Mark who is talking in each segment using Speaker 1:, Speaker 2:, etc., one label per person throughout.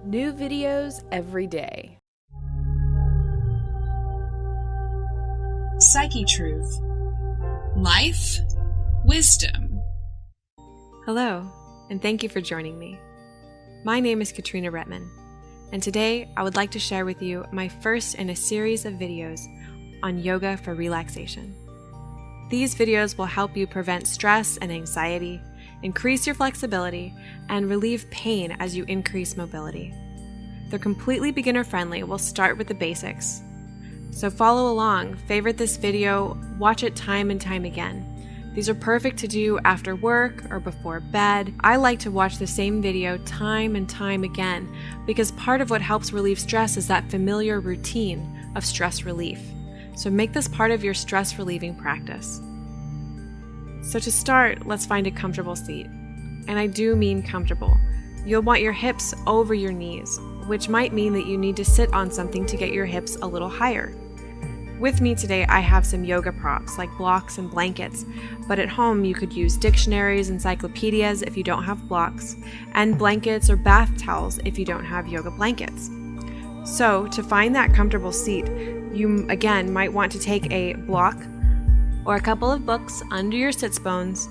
Speaker 1: New videos every day.
Speaker 2: Psychetruth. Life, wisdom.
Speaker 3: Hello, and thank you for joining me. My name is Katrina Rupman, and today I would like to share with you my first in a series of videos on yoga for relaxation. These videos will help you prevent stress and anxiety, increase your flexibility, and relieve pain as you increase mobility. They're completely beginner-friendly. We'll start with the basics. So follow along, favorite this video, watch it time and time again. These are perfect to do after work or before bed. I like to watch the same video time and time again because part of what helps relieve stress is that familiar routine of stress relief. So make this part of your stress relieving practice. So to start, let's find a comfortable seat. And I do mean comfortable. You'll want your hips over your knees, which might mean that you need to sit on something to get your hips a little higher. With me today, I have some yoga props like blocks and blankets, but at home you could use dictionaries, encyclopedias if you don't have blocks, and blankets or bath towels if you don't have yoga blankets. So to find that comfortable seat, you again might want to take a block or a couple of books under your sits bones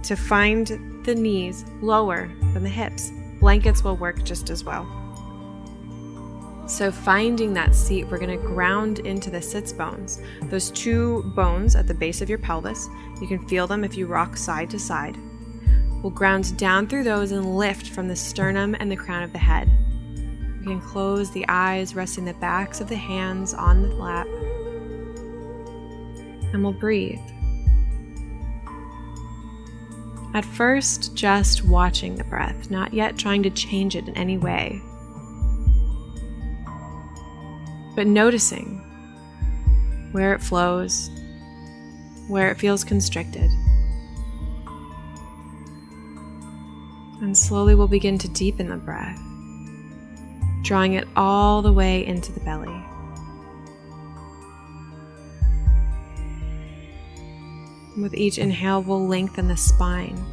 Speaker 3: to find the knees lower than the hips. Blankets will work just as well. So finding that seat, we're going to ground into the sits bones. Those two bones at the base of your pelvis, you can feel them if you rock side to side. We'll ground down through those and lift from the sternum and the crown of the head. You can close the eyes, resting the backs of the hands on the lap. And we'll breathe. At first, just watching the breath, not yet trying to change it in any way, but noticing where it flows, where it feels constricted. And slowly we'll begin to deepen the breath, drawing it all the way into the belly. With each inhale, we'll lengthen the spine,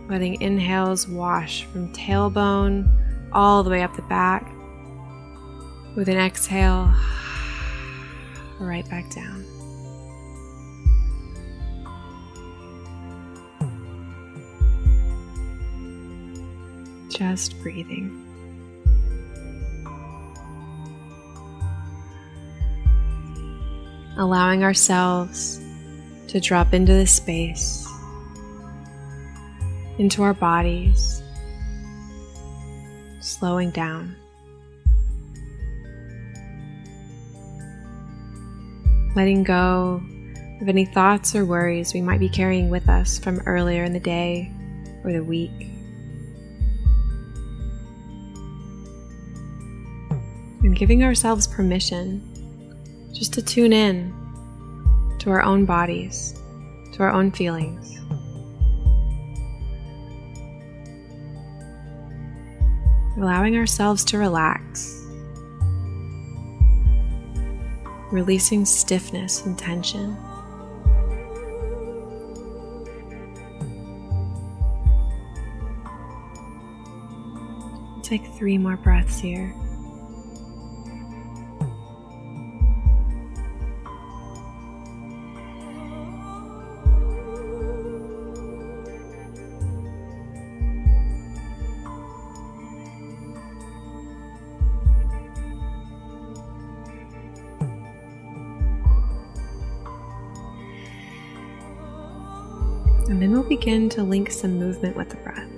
Speaker 3: letting inhales wash from tailbone all the way up the back. With an exhale, right back down. Just breathing. Allowing ourselves to drop into this space, into our bodies, slowing down. Letting go of any thoughts or worries we might be carrying with us from earlier in the day or the week. And giving ourselves permission just to tune in to our own bodies, to our own feelings. Allowing ourselves to relax, releasing stiffness and tension. Take 3 more breaths here. And then we'll begin to link some movement with the breath.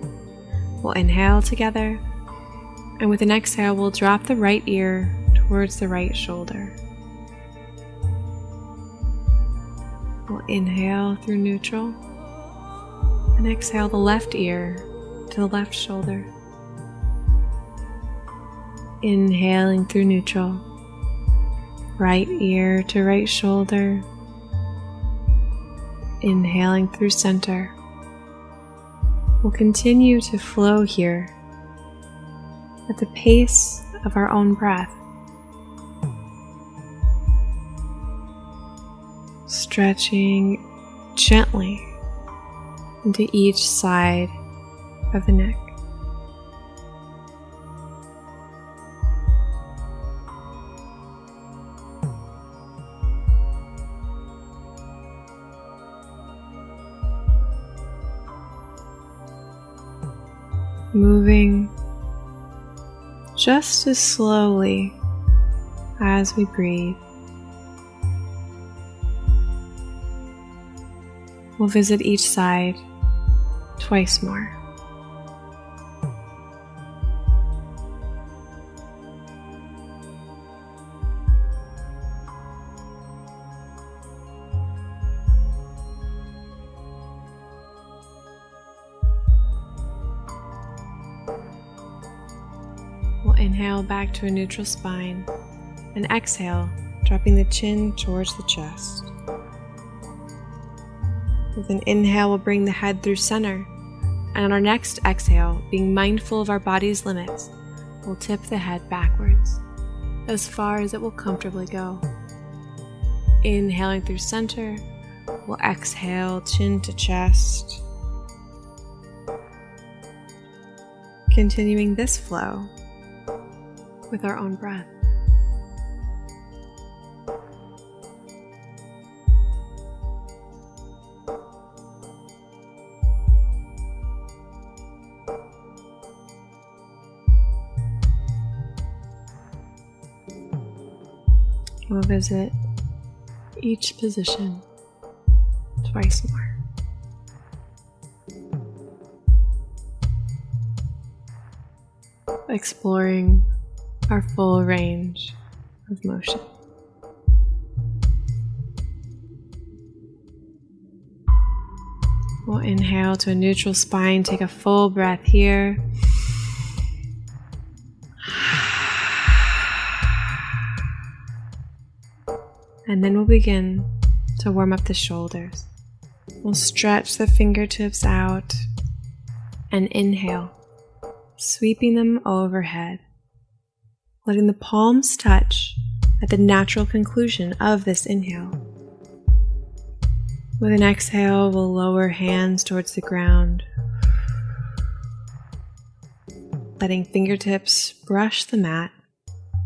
Speaker 3: We'll inhale together, and with an exhale, we'll drop the right ear towards the right shoulder. We'll inhale through neutral, and exhale the left ear to the left shoulder. Inhaling through neutral, right ear to right shoulder. Inhaling through center. We'll continue to flow here at the pace of our own breath. Stretching gently into each side of the neck. Moving just as slowly as we breathe. We'll visit each side twice more. We'll inhale back to a neutral spine and exhale, dropping the chin towards the chest. With an inhale, we'll bring the head through center, and on our next exhale, being mindful of our body's limits, we'll tip the head backwards, as far as it will comfortably go. Inhaling through center, we'll exhale, chin to chest. Continuing this flow with our own breath. We'll visit each position twice more. Exploring our full range of motion. We'll inhale to a neutral spine, take a full breath here. And then we'll begin to warm up the shoulders. We'll stretch the fingertips out and inhale, sweeping them overhead, letting the palms touch at the natural conclusion of this inhale. With an exhale, we'll lower hands towards the ground, letting fingertips brush the mat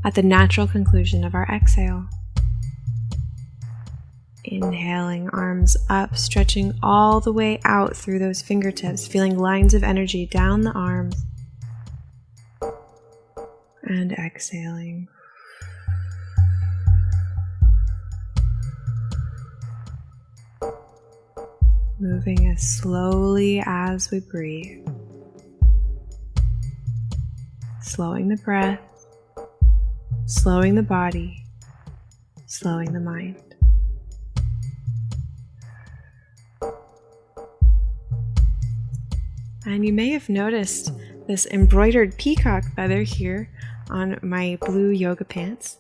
Speaker 3: at the natural conclusion of our exhale. Inhaling, arms up, stretching all the way out through those fingertips, feeling lines of energy down the arms. And exhaling. Moving as slowly as we breathe. Slowing the breath, slowing the body, slowing the mind. And you may have noticed this embroidered peacock feather here on my blue yoga pants.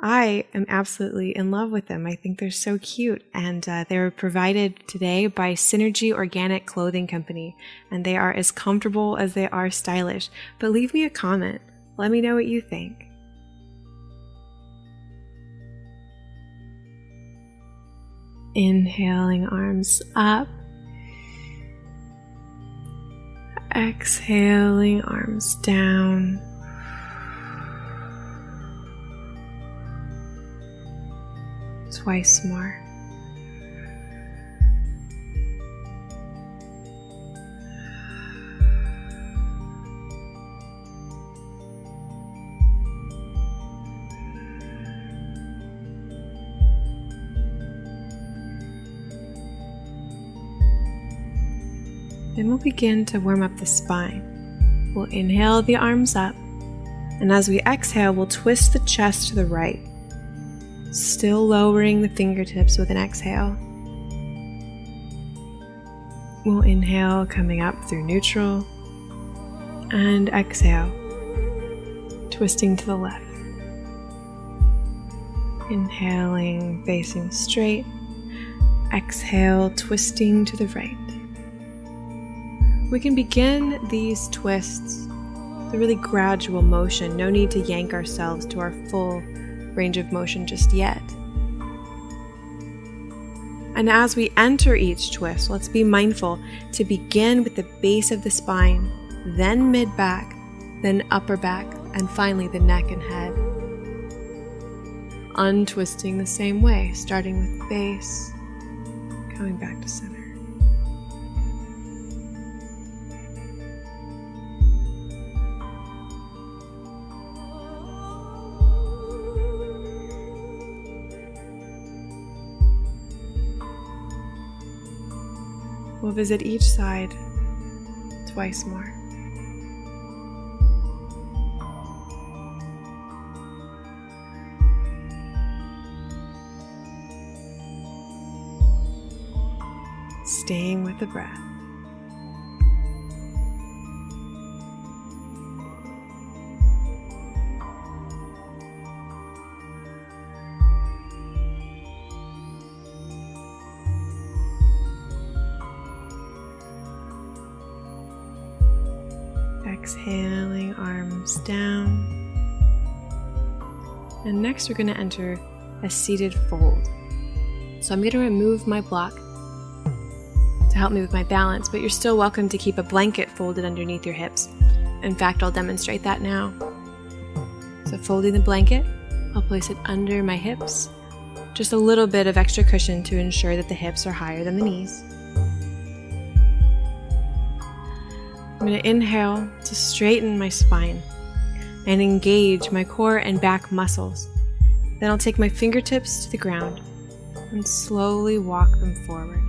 Speaker 3: I am absolutely in love with them. I think they're so cute, and they were provided today by Synergy Organic Clothing Company, and they are as comfortable as they are stylish. But leave me a comment. Let me know what you think. Inhaling, arms up. Exhaling, arms down. Twice more. Then we'll begin to warm up the spine. We'll inhale the arms up, and as we exhale, we'll twist the chest to the right, still lowering the fingertips with an exhale. We'll inhale, coming up through neutral, and exhale, twisting to the left. Inhaling, facing straight, exhale, twisting to the right. We can begin these twists with a really gradual motion. No need to yank ourselves to our full range of motion just yet. And And as we enter each twist, let's be mindful to begin with the base of the spine, then mid-back, then upper back, and finally the neck and head. Untwisting the same way, starting with base, coming back to center. We'll visit each side twice more. Staying with the breath. Exhaling, arms down. And next we're going to enter a seated fold. So I'm going to remove my block to help me with my balance, but you're still welcome to keep a blanket folded underneath your hips. In fact, I'll demonstrate that now. So folding the blanket, I'll place it under my hips. Just a little bit of extra cushion to ensure that the hips are higher than the knees. I'm going to inhale to straighten my spine and engage my core and back muscles. Then I'll take my fingertips to the ground and slowly walk them forward.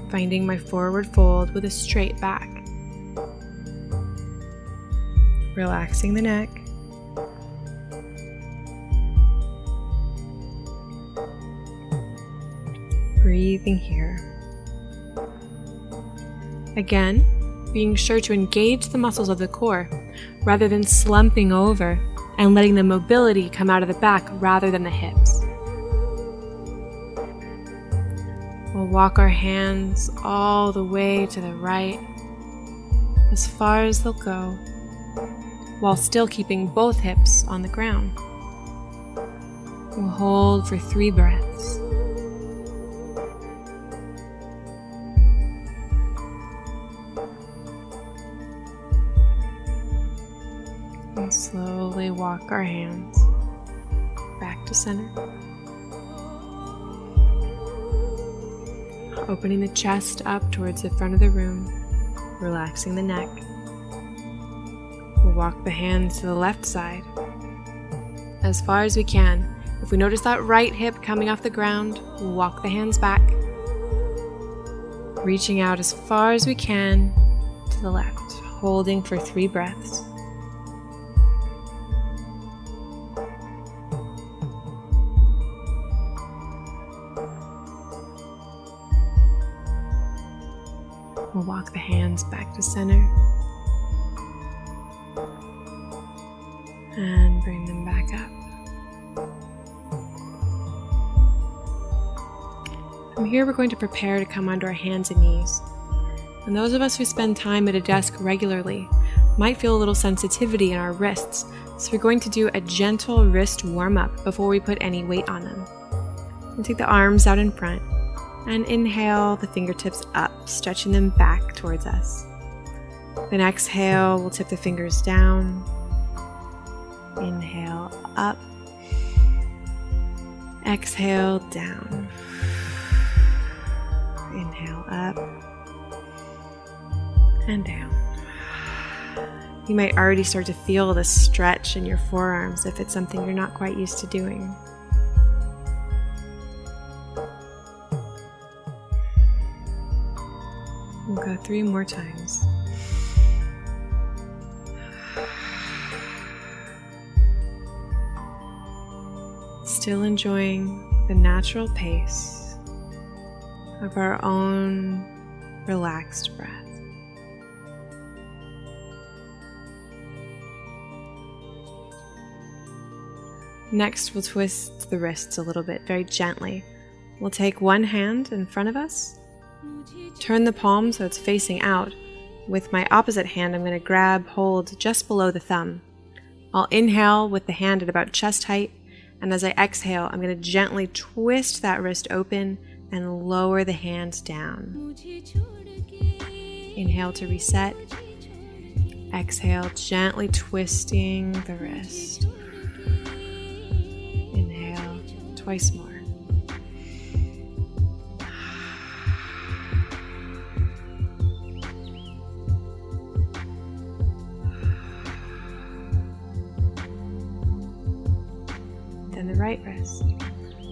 Speaker 3: Finding my forward fold with a straight back. Relaxing the neck. Breathing here. Again, being sure to engage the muscles of the core rather than slumping over and letting the mobility come out of the back rather than the hips. We'll walk our hands all the way to the right, as far as they'll go, while still keeping both hips on the ground. We'll hold for 3 breaths. And slowly walk our hands back to center. Opening the chest up towards the front of the room, relaxing the neck. We'll walk the hands to the left side as far as we can. If we notice that right hip coming off the ground, we'll walk the hands back, reaching out as far as we can to the left, holding for 3 breaths. We'll walk the hands back to center and bring them back up. From here, we're going to prepare to come onto our hands and knees. And those of us who spend time at a desk regularly might feel a little sensitivity in our wrists, so we're going to do a gentle wrist warm-up before we put any weight on them. We'll take the arms out in front. And inhale the fingertips up, stretching them back towards us. Then exhale, we'll tip the fingers down. Inhale up. Exhale down. Inhale up. And down. You might already start to feel the stretch in your forearms if it's something you're not quite used to doing. We'll go 3 more times. Still enjoying the natural pace of our own relaxed breath. Next, we'll twist the wrists a little bit, very gently. We'll take one hand in front of us. Turn the palm so it's facing out. With my opposite hand, I'm going to grab hold just below the thumb. I'll inhale with the hand at about chest height, and as I exhale, I'm going to gently twist that wrist open and lower the hand down. Inhale to reset. Exhale, gently twisting the wrist. Inhale, twice more. Then the right wrist.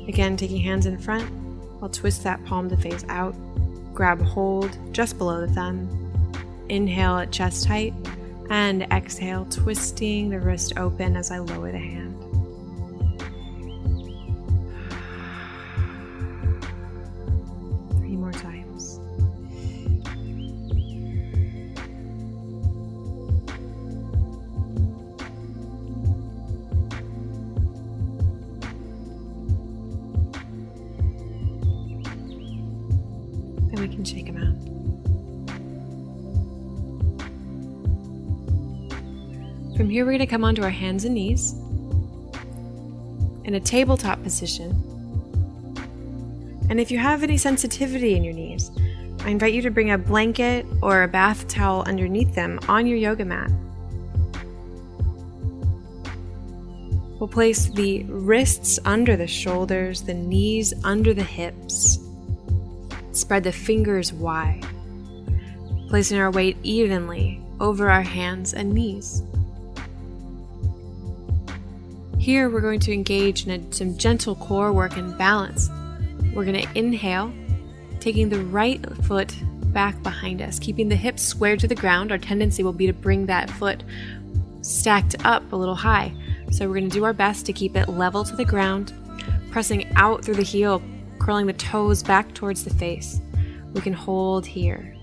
Speaker 3: Again, taking hands in front, I'll twist that palm to face out. Grab hold just below the thumb. Inhale at chest height, and exhale, twisting the wrist open as I lower the hand. Three more times. Then we can shake them out. From here, we're going to come onto our hands and knees in a tabletop position. And if you have any sensitivity in your knees, I invite you to bring a blanket or a bath towel underneath them on your yoga mat. We'll place the wrists under the shoulders, the knees under the hips. Spread the fingers wide, placing our weight evenly over our hands and knees. Here we're going to engage in some gentle core work and balance. We're going to inhale, taking the right foot back behind us, keeping the hips squared to the ground. Our tendency will be to bring that foot stacked up a little high. So we're going to do our best to keep it level to the ground, pressing out through the heel, curling the toes back towards the face. We can hold here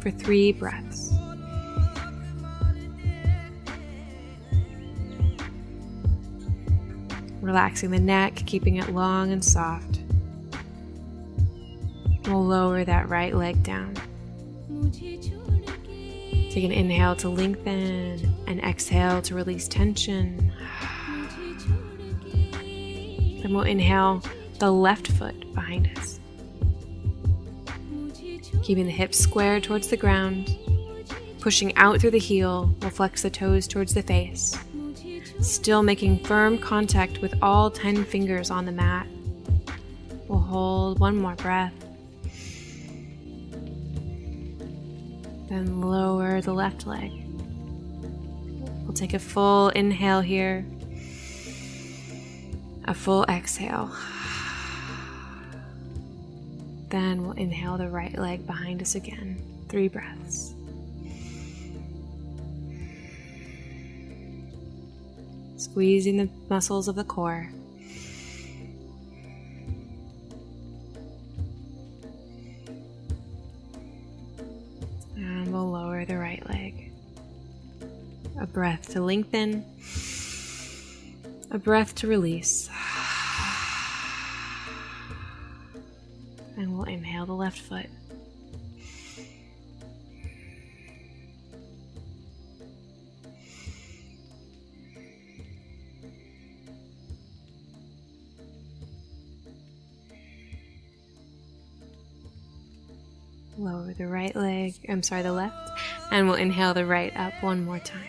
Speaker 3: for 3 breaths. Relaxing the neck, keeping it long and soft. We'll lower that right leg down. Take an inhale to lengthen and exhale to release tension. Then we'll inhale the left foot behind us. Keeping the hips squared towards the ground. Pushing out through the heel, we'll flex the toes towards the face. Still making firm contact with all 10 fingers on the mat. We'll hold 1 more breath. Then lower the left leg. We'll take a full inhale here. A full exhale. Then we'll inhale the right leg behind us again. 3 breaths. Squeezing the muscles of the core. And we'll lower the right leg. A breath to lengthen. A breath to release. And we'll inhale the left foot. Lower the the left, and we'll inhale the right up 1 more time.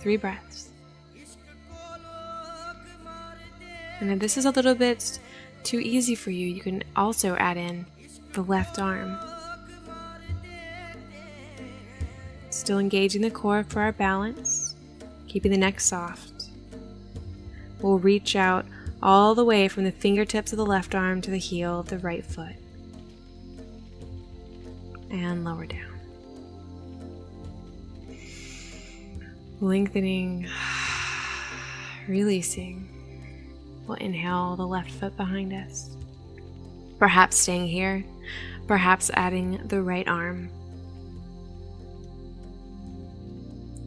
Speaker 3: 3 breaths. And if this is a little bit too easy for you, you can also add in the left arm. Still engaging the core for our balance, keeping the neck soft. We'll reach out all the way from the fingertips of the left arm to the heel of the right foot. And lower down. Lengthening, releasing. We'll inhale the left foot behind us. Perhaps staying here, perhaps adding the right arm.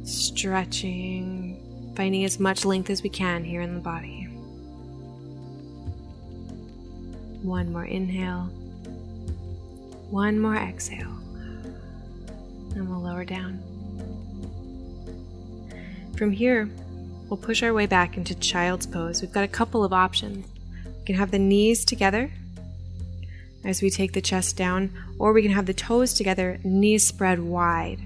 Speaker 3: Stretching, finding as much length as we can here in the body. 1 more inhale. 1 more exhale. And we'll lower down. From here, we'll push our way back into child's pose. We've got a couple of options. We can have the knees together as we take the chest down, or we can have the toes together, knees spread wide.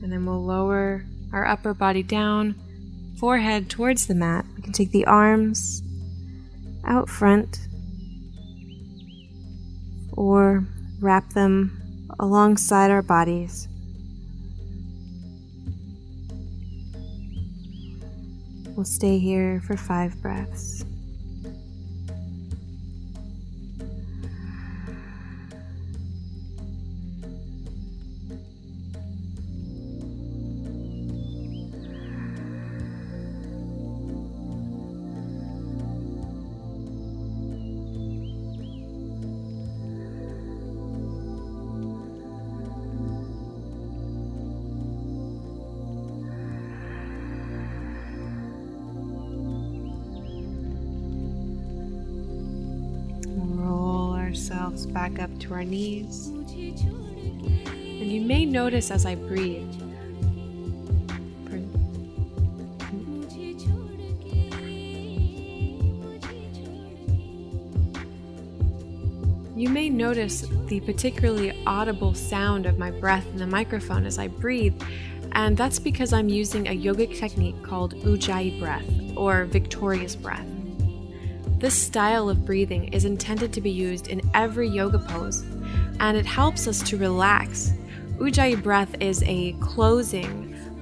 Speaker 3: And then we'll lower our upper body down, forehead towards the mat. We can take the arms out front or wrap them alongside our bodies. We'll stay here for 5 breaths. Ourselves back up to our knees. And you may notice as I breathe, the particularly audible sound of my breath in the microphone as I breathe, and that's because I'm using a yogic technique called Ujjayi breath, or victorious breath. This style of breathing is intended to be used in every yoga pose, and it helps us to relax. Ujjayi breath is a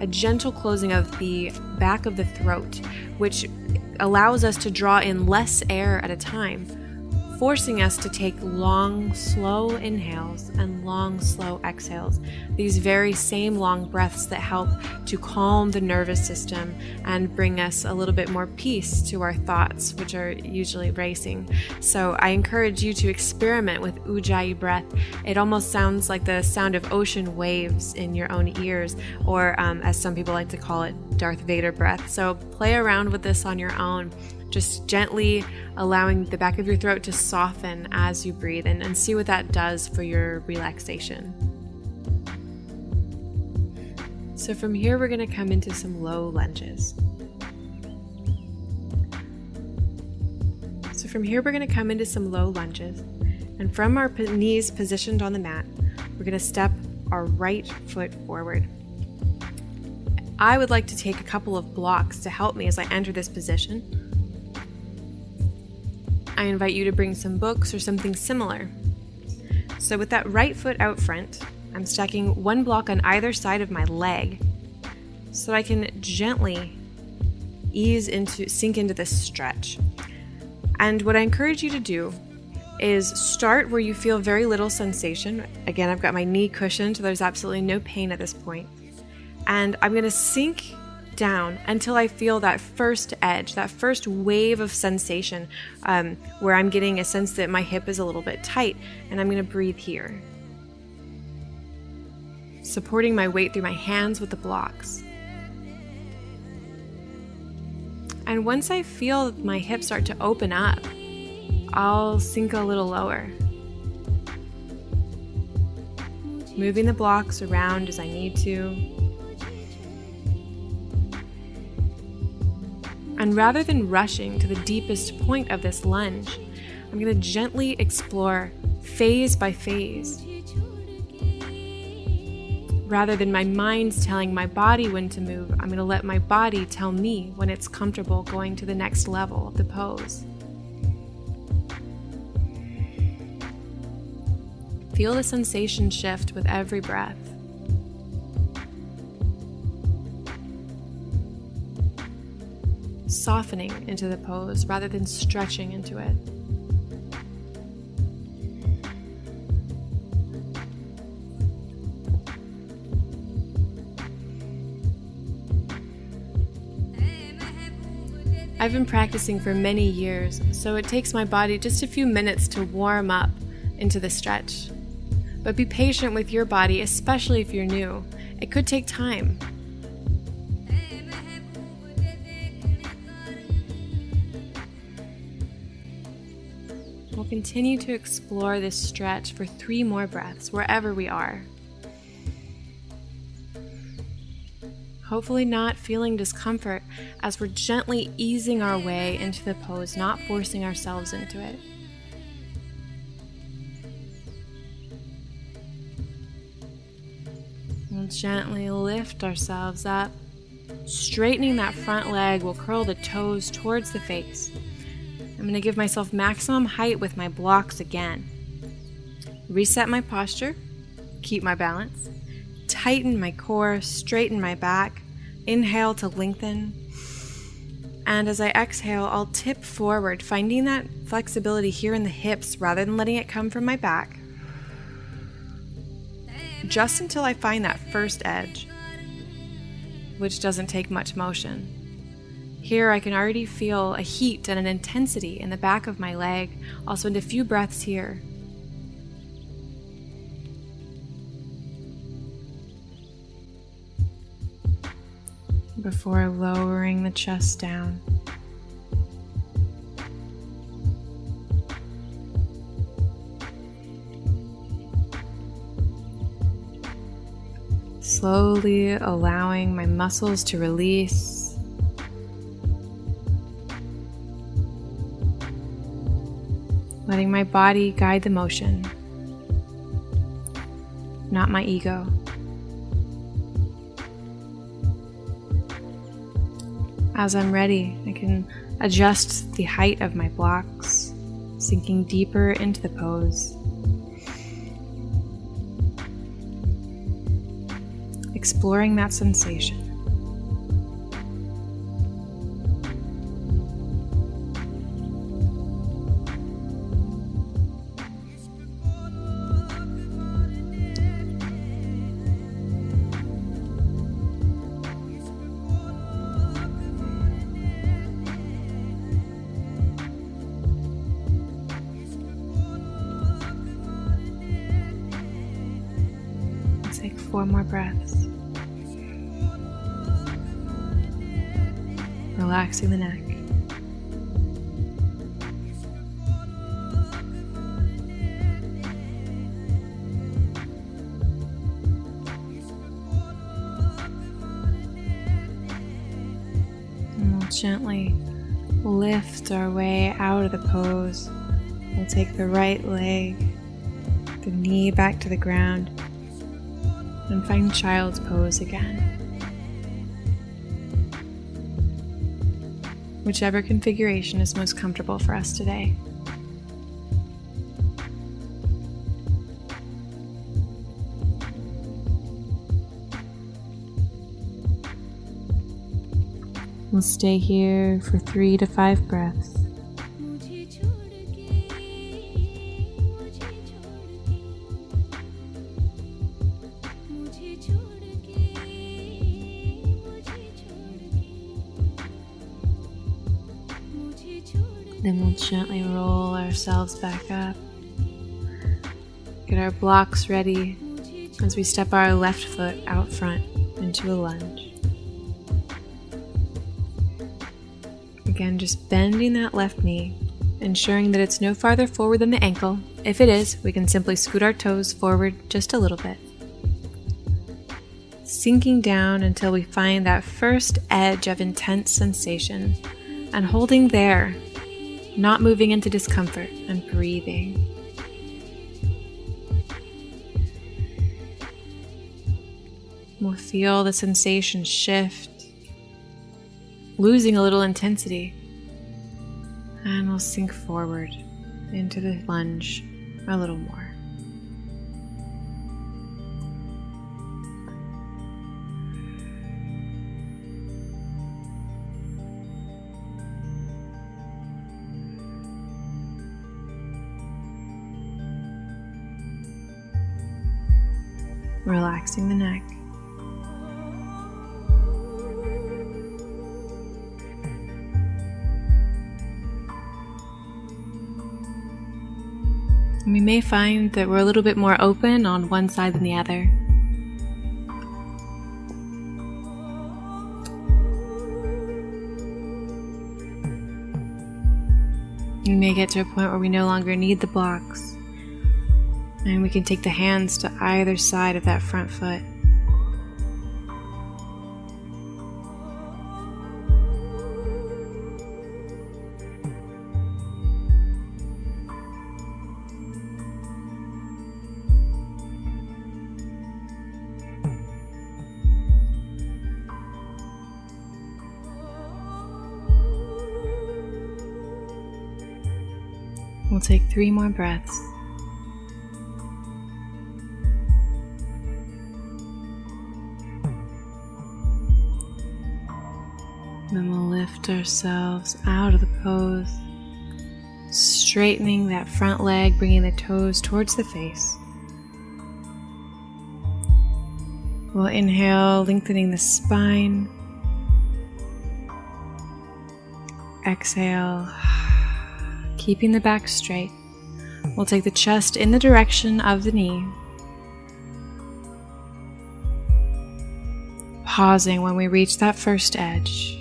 Speaker 3: gentle closing of the back of the throat, which allows us to draw in less air at a time, forcing us to take long, slow inhales and long, slow exhales. These very same long breaths that help to calm the nervous system and bring us a little bit more peace to our thoughts, which are usually racing. So I encourage you to experiment with Ujjayi breath. It almost sounds like the sound of ocean waves in your own ears, or as some people like to call it, Darth Vader breath. So play around with this on your own, just gently allowing the back of your throat to soften as you breathe, and see what that does for your relaxation. So from here, we're going to come into some low lunges. And from our knees positioned on the mat, we're going to step our right foot forward. I would like to take a couple of blocks to help me as I enter this position. I invite you to bring some books or something similar. So with that right foot out front, I'm stacking one block on either side of my leg so I can gently sink into this stretch. And what I encourage you to do is start where you feel very little sensation. Again, I've got my knee cushioned, so there's absolutely no pain at this point. And I'm going to sink down until I feel that first edge, that first wave of sensation, where I'm getting a sense that my hip is a little bit tight, and I'm going to breathe here, supporting my weight through my hands with the blocks. And once I feel my hips start to open up, I'll sink a little lower, moving the blocks around as I need to. And rather than rushing to the deepest point of this lunge, I'm going to gently explore phase by phase. Rather than my mind telling my body when to move, I'm going to let my body tell me when it's comfortable going to the next level of the pose. Feel the sensation shift with every breath. Softening into the pose rather than stretching into it. I've been practicing for many years, so it takes my body just a few minutes to warm up into the stretch. But be patient with your body, especially if you're new. It could take time. We'll continue to explore this stretch for 3 more breaths, wherever we are. hopefully not feeling discomfort as we're gently easing our way into the pose, not forcing ourselves into it. We'll gently lift ourselves up. Straightening that front leg, we'll curl the toes towards the face. I'm going to give myself maximum height with my blocks again. Reset my posture, keep my balance, tighten my core, straighten my back, inhale to lengthen. And as I exhale, I'll tip forward, finding that flexibility here in the hips rather than letting it come from my back. Just until I find that first edge, which doesn't take much motion. Here I can already feel a heat and an intensity in the back of my leg. I'll spend a few breaths here. Before lowering the chest down. Slowly allowing my muscles to release. Letting my body guide the motion, not my ego. As I'm ready, I can adjust the height of my blocks, sinking deeper into the pose. Exploring that sensation. Take 4 more breaths. Relaxing the neck. And we'll gently lift our way out of the pose. We'll take the right leg, the knee back to the ground, and find child's pose again. Whichever configuration is most comfortable for us today. We'll stay here for 3 to 5 breaths. Then we'll gently roll ourselves back up. Get our blocks ready as we step our left foot out front into a lunge. Again, just bending that left knee, ensuring that it's no farther forward than the ankle. If it is, we can simply scoot our toes forward just a little bit. Sinking down until we find that first edge of intense sensation, and holding there, not moving into discomfort, and breathing. We'll feel the sensation shift, losing a little intensity, and we'll sink forward into the lunge a little more. Relaxing the neck. And we may find that we're a little bit more open on one side than the other. We may get to a point where we no longer need the blocks, and we can take the hands to either side of that front foot. We'll take 3 more breaths. Then we'll lift ourselves out of the pose, straightening that front leg, bringing the toes towards the face. We'll inhale, lengthening the spine. Exhale, keeping the back straight. We'll take the chest in the direction of the knee. Pausing when we reach that first edge.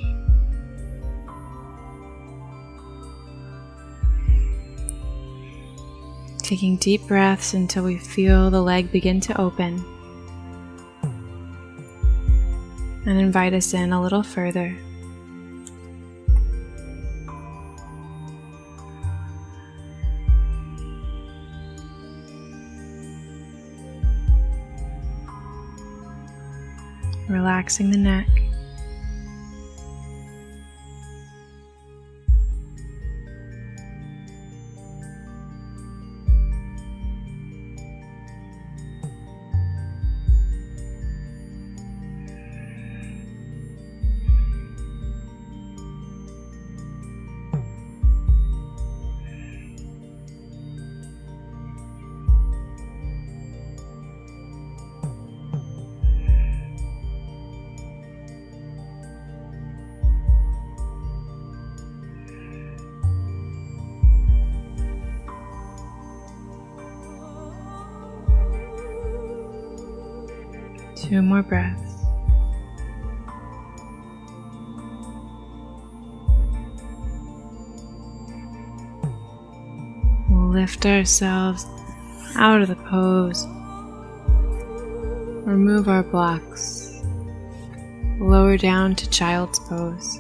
Speaker 3: Taking deep breaths until we feel the leg begin to open. And invite us in a little further. Relaxing the neck. Two more breaths. We'll lift ourselves out of the pose. Remove our blocks. Lower down to child's pose.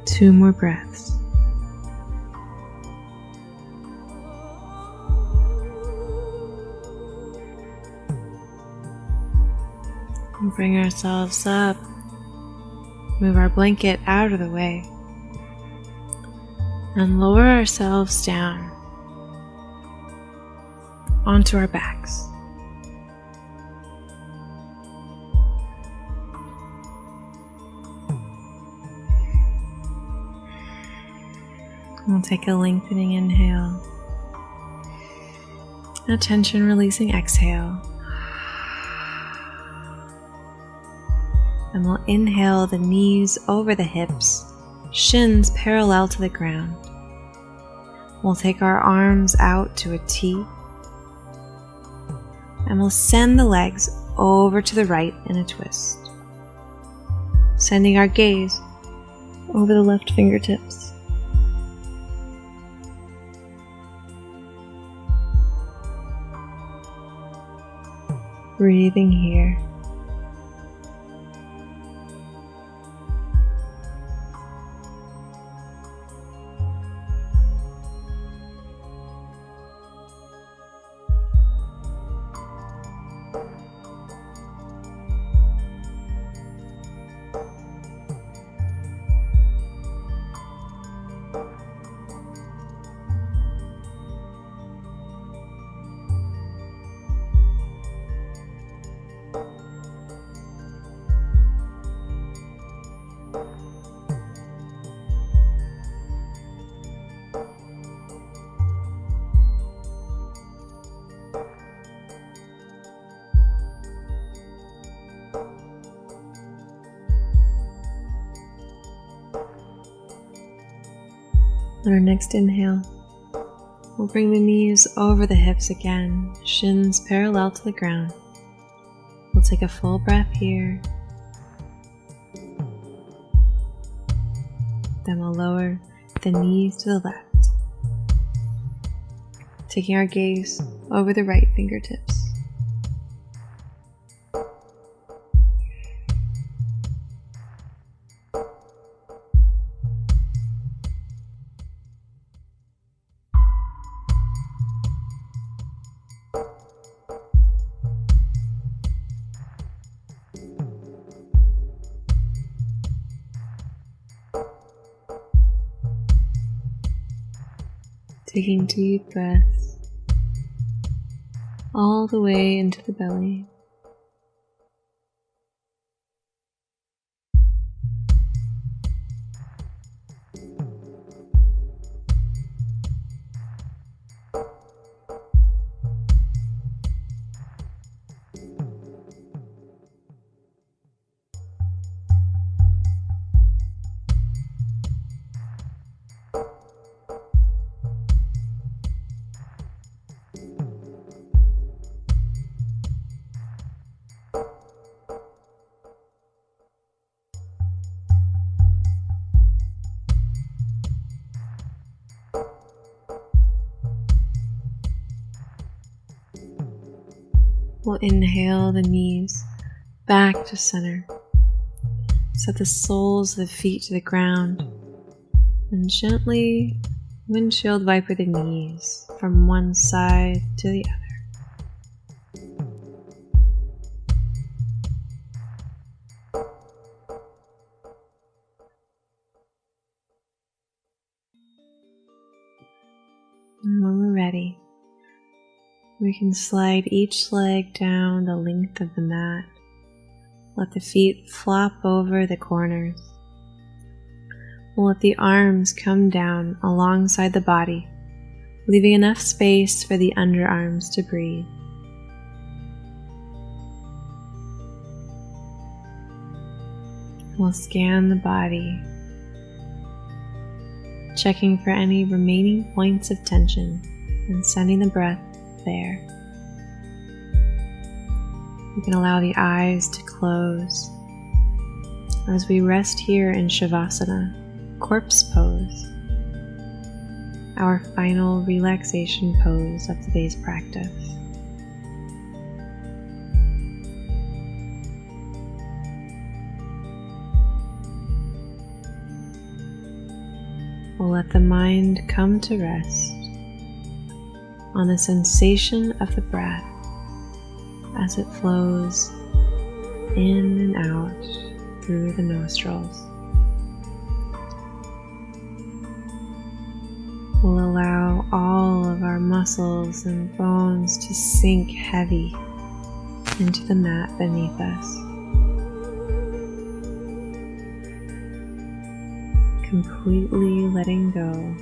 Speaker 3: Two more breaths. And bring ourselves up. Move our blanket out of the way. And lower ourselves down onto our backs. We'll take a lengthening inhale, a tension releasing exhale, and we'll inhale the knees over the hips, shins parallel to the ground. We'll take our arms out to a T, and we'll send the legs over to the right in a twist, sending our gaze over the left fingertips. Breathing here. On our next inhale, we'll bring the knees over the hips again, shins parallel to the ground. We'll take a full breath here. Then we'll lower the knees to the left, taking our gaze over the right fingertips. Taking deep breaths all the way into the belly. We'll inhale the knees back to center. Set the soles of the feet to the ground and gently windshield wiper the knees from one side to the other. And when we're ready, we can slide each leg down the length of the mat. Let the feet flop over the corners. We'll let the arms come down alongside the body, leaving enough space for the underarms to breathe. We'll scan the body, checking for any remaining points of tension and sending the breath there. You can allow the eyes to close as we rest here in Shavasana, corpse pose, our final relaxation pose of today's practice. We'll let the mind come to rest on the sensation of the breath as it flows in and out through the nostrils. We'll allow all of our muscles and bones to sink heavy into the mat beneath us, completely letting go.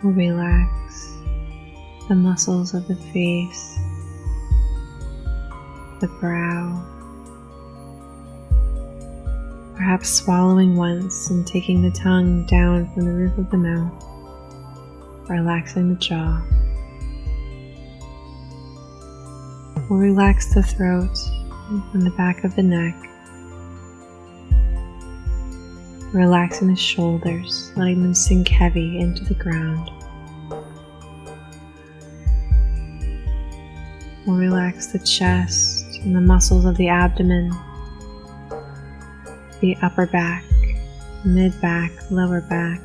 Speaker 3: We'll relax the muscles of the face, the brow, perhaps swallowing once and taking the tongue down from the roof of the mouth, relaxing the jaw. We'll relax the throat and the back of the neck, relaxing the shoulders, letting them sink heavy into the ground. We'll relax the chest and the muscles of the abdomen, the upper back, mid-back, lower back.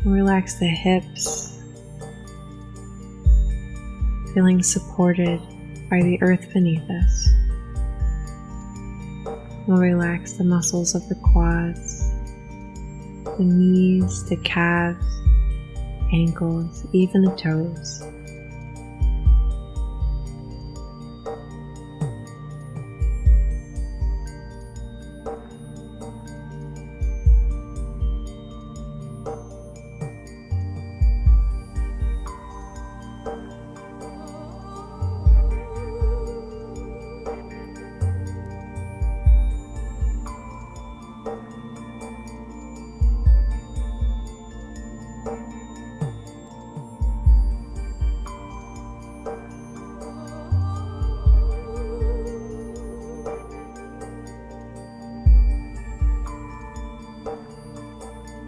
Speaker 3: We'll relax the hips, feeling supported by the earth beneath us. We'll relax the muscles of the quads, the knees, the calves, ankles, even the toes.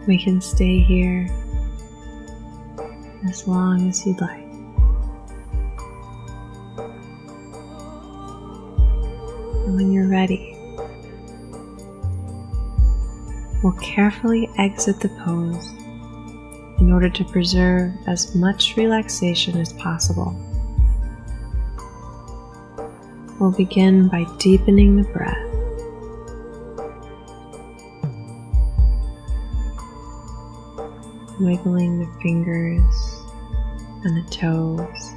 Speaker 3: We can stay here as long as you'd like. And when you're ready, we'll carefully exit the pose in order to preserve as much relaxation as possible. We'll begin by deepening the breath. Wiggling the fingers and the toes.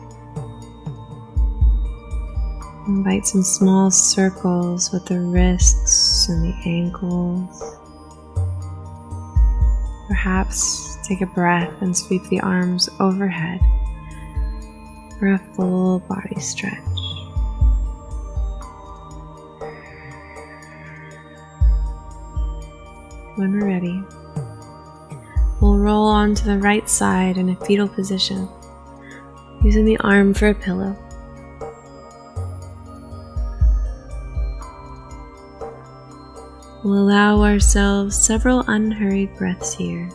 Speaker 3: Invite some small circles with the wrists and the ankles. Perhaps take a breath and sweep the arms overhead for a full body stretch. When we're ready, we'll roll onto the right side in a fetal position, using the arm for a pillow. We'll allow ourselves several unhurried breaths here.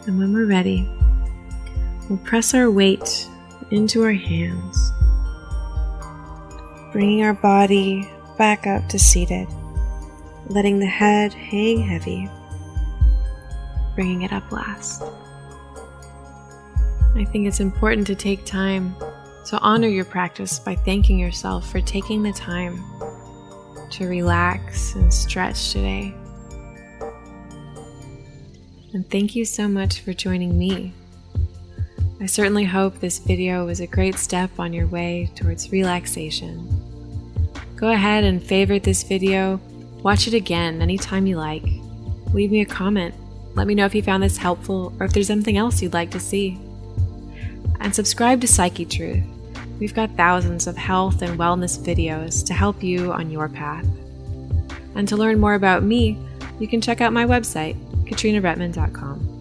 Speaker 3: And when we're ready, we'll press our weight into our hands, bringing our body back up to seated, letting the head hang heavy, bringing it up last. I think it's important to take time to honor your practice by thanking yourself for taking the time to relax and stretch today. And thank you so much for joining me. I certainly hope this video was a great step on your way towards relaxation. Go ahead and favorite this video. Watch it again anytime you like. Leave me a comment. Let me know if you found this helpful or if there's something else you'd like to see. And subscribe to Psychetruth. We've got thousands of health and wellness videos to help you on your path. And to learn more about me, you can check out my website, KatrinaRupman.com.